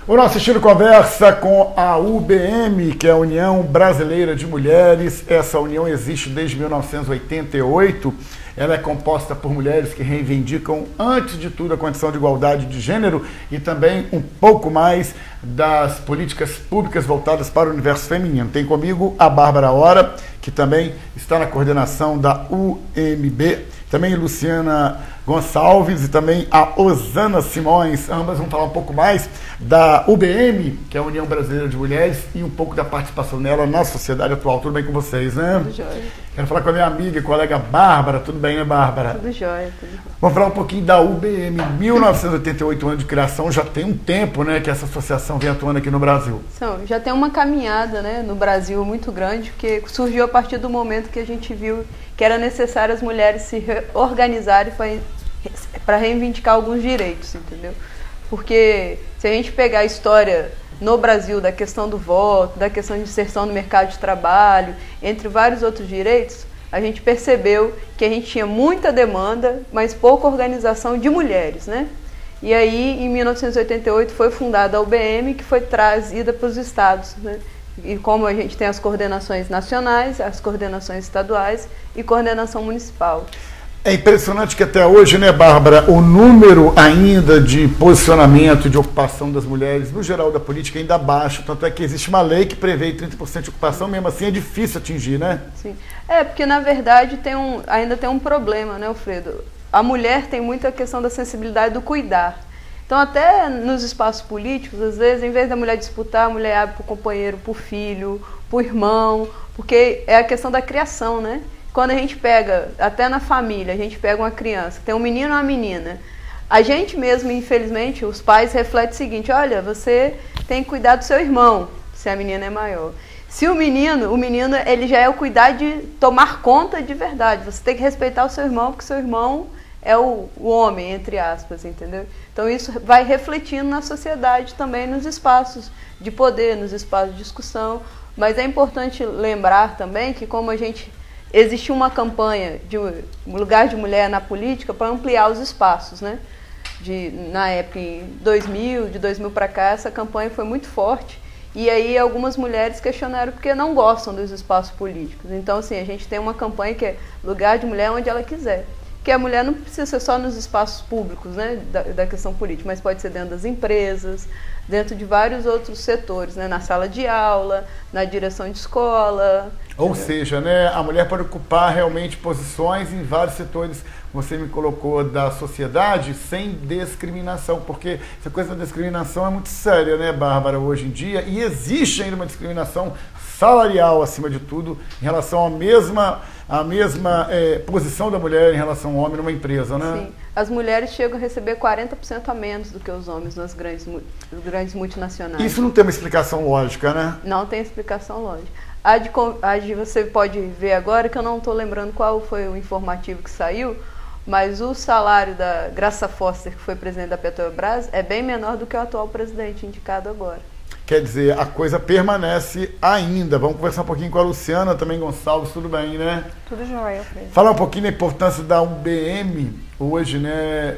O nosso estilo conversa com a UBM, que é a União Brasileira de Mulheres. Essa união existe desde 1988. Ela é composta por mulheres que reivindicam, antes de tudo, a condição de igualdade de gênero e também um pouco mais das políticas públicas voltadas para o universo feminino. Tem comigo a Bárbara Hora, que também está na coordenação da UMB, também Luciana Gonçalves e também a Osana Simões. Ambas vão falar um pouco mais da UBM, que é a União Brasileira de Mulheres, e um pouco da participação dela na sociedade atual. Tudo bem com vocês, né? Tudo jóia. Quero falar com a minha amiga e colega Bárbara. Tudo bem, né, Bárbara? Tudo jóia, tudo jóia. Vamos falar um pouquinho da UBM. 1988 anos de criação, já tem um tempo, né, que essa associação vem atuando aqui no Brasil. Já tem uma caminhada, né, no Brasil muito grande, porque surgiu a partir do momento que a gente viu que era necessário as mulheres se organizarem para reivindicar alguns direitos, entendeu? Porque se a gente pegar a história no Brasil da questão do voto, da questão de inserção no mercado de trabalho, entre vários outros direitos, a gente percebeu que a gente tinha muita demanda, mas pouca organização de mulheres, né? E aí, em 1988, foi fundada a UBM, que foi trazida para os estados, né? E como a gente tem as coordenações nacionais, as coordenações estaduais e coordenação municipal. É impressionante que até hoje, né, Bárbara, o número ainda de posicionamento, de ocupação das mulheres, no geral da política, ainda baixo. Tanto é que existe uma lei que prevê 30% de ocupação, mesmo assim é difícil atingir, né? Sim. Porque na verdade ainda tem um problema, né, Alfredo? A mulher tem muita questão da sensibilidade do cuidar. Então até nos espaços políticos, às vezes, em vez da mulher disputar, a mulher abre para o companheiro, para o filho, para o irmão, porque é a questão da criação, né? Quando a gente pega, até na família, a gente pega uma criança, tem um menino ou uma menina, a gente mesmo, infelizmente, os pais refletem o seguinte: olha, você tem que cuidar do seu irmão, se a menina é maior. Se o menino ele já é o cuidar de tomar conta de verdade. Você tem que respeitar o seu irmão, porque seu irmão é o homem, entre aspas, entendeu? Então isso vai refletindo na sociedade também, nos espaços de poder, nos espaços de discussão. Mas é importante lembrar também que como existiu uma campanha de lugar de mulher na política para ampliar os espaços, né? Na época, em 2000, de 2000 para cá, essa campanha foi muito forte. E aí algumas mulheres questionaram porque não gostam dos espaços políticos. Então, assim, a gente tem uma campanha que é lugar de mulher onde ela quiser. Que a mulher não precisa ser só nos espaços públicos, né, da questão política, mas pode ser dentro das empresas, dentro de vários outros setores, né, na sala de aula, na direção de escola. Ou seja, né, a mulher pode ocupar realmente posições em vários setores, você me colocou, da sociedade, sem discriminação, porque essa coisa da discriminação é muito séria, né, Bárbara, hoje em dia, e existe ainda uma discriminação salarial, acima de tudo, em relação à mesma posição da mulher em relação ao homem numa empresa, né? Sim. As mulheres chegam a receber 40% a menos do que os homens nas grandes multinacionais. Isso não tem uma explicação lógica, né? Não tem explicação lógica. Você pode ver agora, que eu não estou lembrando qual foi o informativo que saiu, mas o salário da Graça Foster, que foi presidente da Petrobras, é bem menor do que o atual presidente indicado agora. Quer dizer, a coisa permanece ainda. Vamos conversar um pouquinho com a Luciana também, Gonçalves, tudo bem, né? Tudo jóia, Alfredo. Falar um pouquinho da importância da UBM hoje, né?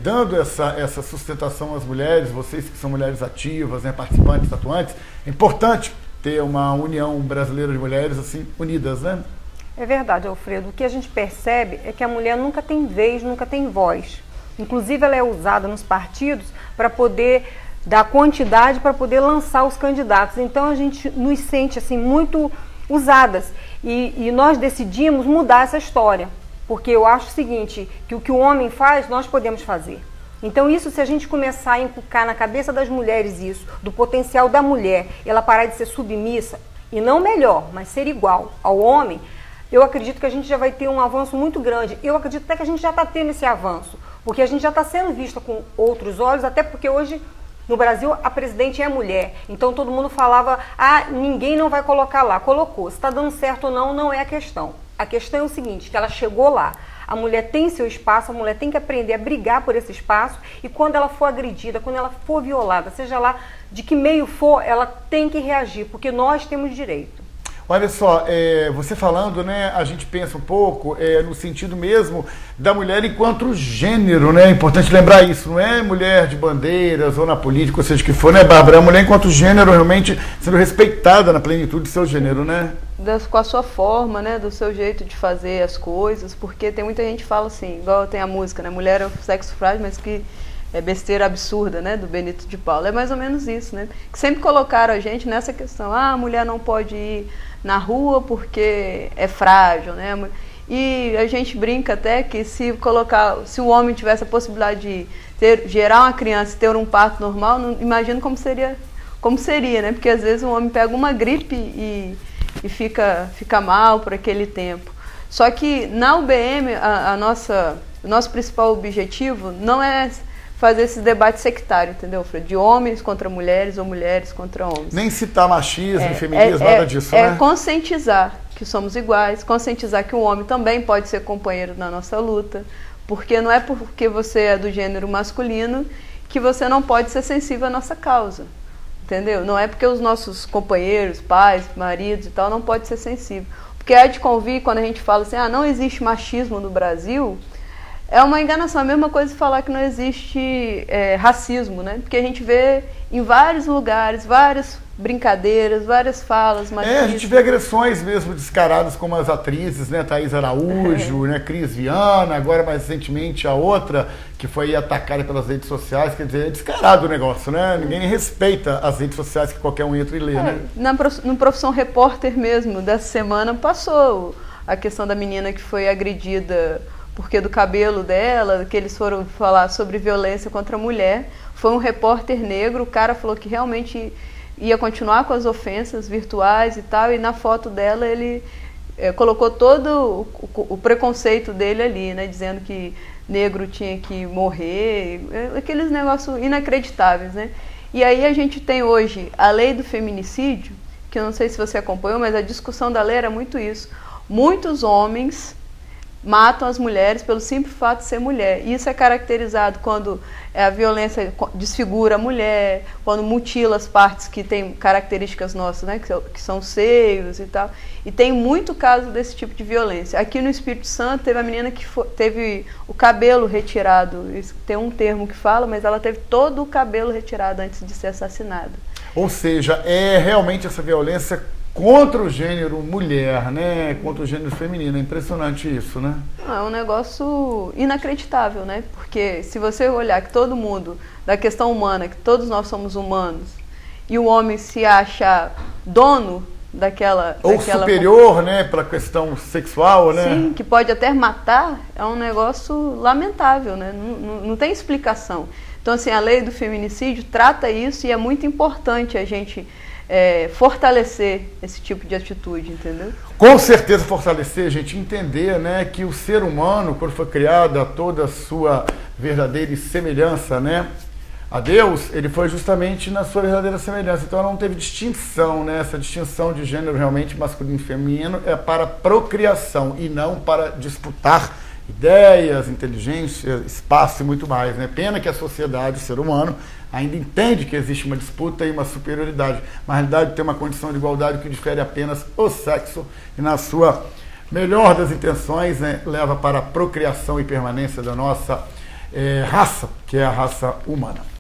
Dando essa sustentação às mulheres, vocês que são mulheres ativas, né? Participantes, atuantes. É importante ter uma união brasileira de mulheres assim, unidas, né? É verdade, Alfredo. O que a gente percebe é que a mulher nunca tem vez, nunca tem voz. Inclusive, ela é usada nos partidos para poder dar quantidade, para poder lançar os candidatos. Então, a gente nos sente assim muito usadas. E nós decidimos mudar essa história. Porque eu acho o seguinte, que o que o homem faz, nós podemos fazer. Então isso, se a gente começar a inculcar na cabeça das mulheres isso, do potencial da mulher, ela parar de ser submissa, e não melhor, mas ser igual ao homem, eu acredito que a gente já vai ter um avanço muito grande. Eu acredito até que a gente já está tendo esse avanço, porque a gente já está sendo vista com outros olhos, até porque hoje no Brasil a presidente é mulher. Então todo mundo falava, ninguém não vai colocar lá. Colocou. Se está dando certo ou não, não é a questão. A questão é o seguinte, que ela chegou lá. A mulher tem seu espaço, a mulher tem que aprender a brigar por esse espaço e quando ela for agredida, quando ela for violada, seja lá de que meio for, ela tem que reagir, porque nós temos direito. Olha só, você falando, né, a gente pensa um pouco no sentido mesmo da mulher enquanto gênero, né? É importante lembrar isso, não é mulher de bandeiras ou na política, ou seja, que for, né, Bárbara? É a mulher enquanto gênero realmente sendo respeitada na plenitude do seu gênero, né? Com a sua forma, né, do seu jeito de fazer as coisas, porque tem muita gente que fala assim, igual tem a música, né, mulher é um sexo frágil, mas que é besteira absurda, né, do Benito de Paula. É mais ou menos isso, né? Que sempre colocaram a gente nessa questão, a mulher não pode ir na rua porque é frágil, né? E a gente brinca até que se o homem tivesse a possibilidade de gerar uma criança e ter um parto normal, não imagino como seria, né? Porque às vezes o homem pega uma gripe e fica mal por aquele tempo. Só que na UBM o nosso principal objetivo não é fazer esse debate sectário, entendeu, Fred? De homens contra mulheres ou mulheres contra homens. Nem citar machismo e feminismo, nada disso, né? É conscientizar que somos iguais, conscientizar que o homem também pode ser companheiro na nossa luta, porque não é porque você é do gênero masculino que você não pode ser sensível à nossa causa, entendeu? Não é porque os nossos companheiros, pais, maridos e tal, não pode ser sensível. Porque é de convir, quando a gente fala assim, não existe machismo no Brasil, é uma enganação, a mesma coisa de falar que não existe racismo, né? Porque a gente vê em vários lugares, várias brincadeiras, várias falas machistas. A gente vê agressões mesmo descaradas como as atrizes, né? Thaís Araújo, né? Cris Viana, agora mais recentemente a outra que foi atacada pelas redes sociais, quer dizer, é descarado o negócio, né? Ninguém respeita as redes sociais que qualquer um entra e lê, né? No Profissão Repórter mesmo, dessa semana, passou a questão da menina que foi agredida porque do cabelo dela, que eles foram falar sobre violência contra a mulher. Foi um repórter negro, o cara falou que realmente ia continuar com as ofensas virtuais e tal, e na foto dela ele colocou todo o preconceito dele ali, né, dizendo que negro tinha que morrer, aqueles negócios inacreditáveis, né? E aí a gente tem hoje a lei do feminicídio, que eu não sei se você acompanhou, mas a discussão da lei era muito isso. Muitos homens matam as mulheres pelo simples fato de ser mulher. Isso é caracterizado quando a violência desfigura a mulher, quando mutila as partes que têm características nossas, né, que são seios e tal. E tem muito caso desse tipo de violência. Aqui no Espírito Santo teve a menina que teve o cabelo retirado. Tem um termo que fala, mas ela teve todo o cabelo retirado antes de ser assassinada. Ou seja, é realmente essa violência contra o gênero mulher, né? Contra o gênero feminino. É impressionante isso, né? É um negócio inacreditável, né? Porque se você olhar que todo mundo, da questão humana, que todos nós somos humanos, e o homem se acha dono daquela superior, né? Para a questão sexual, né? Sim, que pode até matar, é um negócio lamentável, né? Não tem explicação. Então, assim, a lei do feminicídio trata isso e é muito importante a gente fortalecer esse tipo de atitude, entendeu? Com certeza fortalecer, a gente entender, né, que o ser humano, quando foi criado a toda a sua verdadeira semelhança, né, a Deus, ele foi justamente na sua verdadeira semelhança. Então não teve distinção, né? Essa distinção de gênero realmente masculino e feminino é para procriação e não para disputar ideias, inteligência, espaço e muito mais, né? Pena que a sociedade, o ser humano, ainda entende que existe uma disputa e uma superioridade, mas na realidade tem uma condição de igualdade que difere apenas o sexo e na sua melhor das intenções, né, leva para a procriação e permanência da nossa raça, que é a raça humana.